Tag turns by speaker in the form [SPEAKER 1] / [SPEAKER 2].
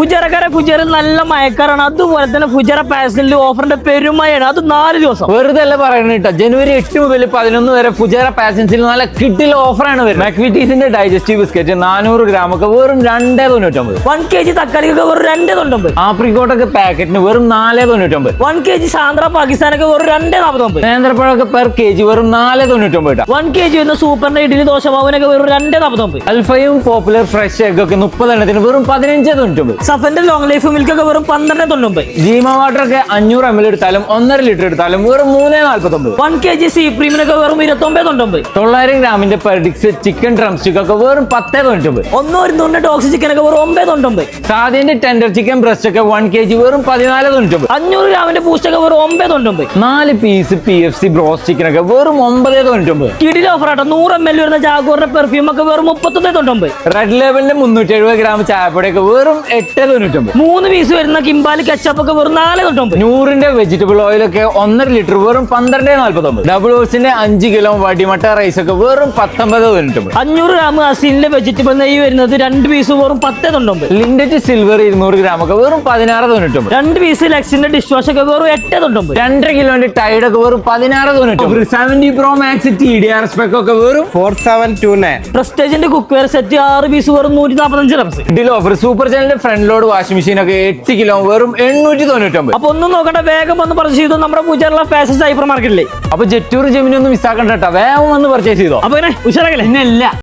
[SPEAKER 1] ഫുജറക്കാരെ ഫുജറിൽ നല്ല മയക്കാറാണ്. അതുപോലെ തന്നെ ഫുജറ പാഷനിൽ ഓഫറിന്റെ പെരുമയാണ്. അത് 4 ദിവസം
[SPEAKER 2] വെറുതെ അല്ല പറയുന്നത് കേട്ടോ. ജനുവരി 8 മുതൽ 11 വരെ ഫുജറ പാഷൻസിൽ നല്ല കിഡിൽ ഓഫറാണ് വരുന്നത്. മക്വിറ്റീസിന്റെ ഡൈജസ്റ്റീവ് ബിസ്ക്കറ്റ് 400 ഗ്രാം ഒക്കെ വെറും 2.99.
[SPEAKER 1] 1 kg തക്കാളിക്കൊക്കെ വെറും 2.99.
[SPEAKER 2] ആപ്രിക്കോട്ടൊക്കെ പാക്കറ്റിന് വെറും 4.99.
[SPEAKER 1] 1 kg സാന്ദ്ര പാകിസ്ഥാനൊക്കെ വെറും 2.49.
[SPEAKER 2] നേന്ത്രപ്പഴമൊക്കെ പെർ kg വെറും 4.99.
[SPEAKER 1] 1 kg വരുന്ന സൂപ്പറിന്റെ ഇഡ്ഡലി ദോശ മാവിനൊക്കെ വെറും 2.49.
[SPEAKER 2] അൽഫയും പോപ്പുലർ ഫ്രഷ് എഗ് ഒക്കെ 30 എണ്ണത്തിന് വെറും 15.99.
[SPEAKER 1] സഫന്റെ ലോങ് ലൈഫ് മിൽക്കൊക്കെ വെറും 12.99.
[SPEAKER 2] ജീമ വാട്ടർ ഒക്കെ 500 ml എടുത്താലും 1.5 ലിറ്റർ എടുത്താലും വെറും 3.49.
[SPEAKER 1] 1 kg സീ പ്രീമിനൊക്കെ വെറും 29.99.
[SPEAKER 2] 900 ഗ്രാമിന്റെ പെർഡിക്സ് ചിക്കൻ ഡ്രം സ്റ്റിക്ക് ഒക്കെ വെറും 10.99.
[SPEAKER 1] 1 ടോക്സി ചിക്കനൊക്കെ വെറും 9.99.
[SPEAKER 2] സാധ്യന്റെ ടെൻഡർ ചിക്കൻ ബ്രസ്റ്റ് ഒക്കെ 1 kg വെറും 14.99.
[SPEAKER 1] 500 ഗ്രാമിന്റെ പൂസ്റ്റൊക്കെ വെറും 9.99.
[SPEAKER 2] 4 പീസ് PFC ബ്രോസ്റ്റ് ചിക്കൻ ഒക്കെ വെറും 9.99.
[SPEAKER 1] കിടിൽ ഓഫർ ആട്ടോ. 100 ml വരുന്ന ജാഗോറിന്റെ പെർഫ്യൂം ഒക്കെ വെറും 31.99.
[SPEAKER 2] റെഡ് ലേബലിന്റെ 370 ഗ്രാം ചായപ്പൊടിയൊക്കെ വെറും 8.99.
[SPEAKER 1] 3 പീസ് വരുന്ന കിംബാലി കച്ചപ്പ് ഒക്കെ വെറും 4.99.
[SPEAKER 2] 100ന്റെ വെജിറ്റബിൾ ഓയിൽ ഒക്കെ 1.5 ലിറ്റർ വെറും 12.49. ഡബിൾ ഓട്സിന്റെ 5 കിലോ വടിമട്ട റൈസ് ഒക്കെ വെറും 19.99.
[SPEAKER 1] 500 ഗ്രാം അസീലിന്റെ വെജിറ്റബിൾ നെയ്യ് വരുന്നത് 2 പീസ് വെറും 10.99.
[SPEAKER 2] ലിൻഡറ്റ് സിൽവർ 200 ഗ്രാം ഒക്കെ വെറും 16.99.
[SPEAKER 1] 2 പീസ് ലെക്സിന്റെ ഡിഷ് വാഷ് ഒക്കെ വെറും 8.99.
[SPEAKER 2] 2 കിലോന്റെ ടൈഡ് ഒക്കെ വെറും 16.99. 70 Pro Max TDR സ്പെക് ഒക്കെ വെറും
[SPEAKER 3] 4729.
[SPEAKER 1] പ്രസ്റ്റേജിന്റെ കുക്ക് വെയർ സെറ്റ് 6 പീസ് വെറും 145 റംസ്.
[SPEAKER 2] ഇതിൽ ഓഫർ സൂപ്പർ ചാനലിന്റെ ഫ്രണ്ട് ലോഡ് വാഷിംഗ് മെഷീൻ ഒക്കെ 8 കിലോ വെറും 899.
[SPEAKER 1] അപ്പൊ ഒന്നും നോക്കണ്ട, വേഗം വന്ന് പർച്ചേസ് ചെയ്തു നമ്മുടെ പൂജാറുള്ള ഫാഷൻ സൈപ്പർ മാർക്കറ്റിലെ.
[SPEAKER 2] അപ്പൊ ജെറ്റൂർ ജെമിനി ഒന്നും മിസ്സാക്കണ്ട കേട്ടോ. വേഗം വന്ന് പർച്ചേസ് ചെയ്തോ.
[SPEAKER 1] അപ്പൊ ഇങ്ങനെ ഉഷാറാക്കല്ലേ?
[SPEAKER 2] പിന്നെ